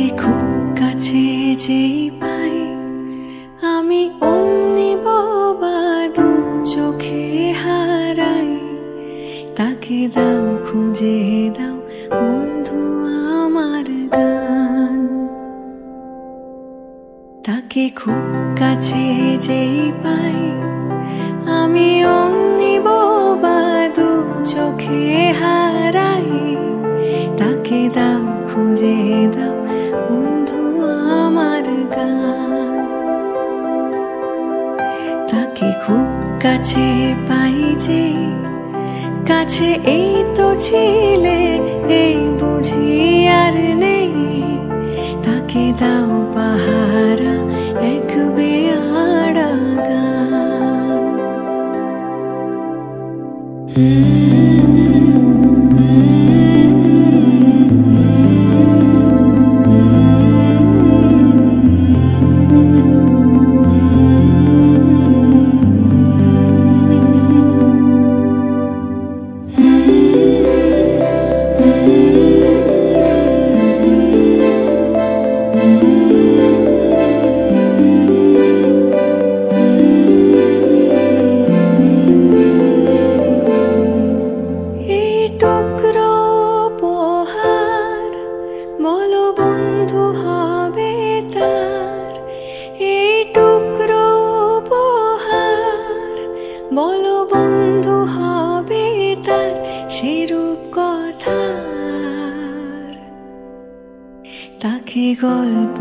তাকে খুব কাছে যেই পাই আমি অমনি বোবা দু চোখে হারাই। তাকে দাও খুঁজে দাও বন্ধু আমার গান। তাকে খুব কাছে যেই পাই আমি অমনি বোবা দু চোখে হারাই। তাকে দাও খুঁজে দাও বন্ধু আমার গান। তাকে খুব কাছে পাই যে কাছে এই তো ছিলে এই বুঝি আর নেই। তাকে দাও পাহারা এক বেয়াড়া গান। বলো বন্ধু হবে তার এই টুকরো উপহার। বলো বন্ধু হবে তার সেরূপ কথা। তাকে গল্প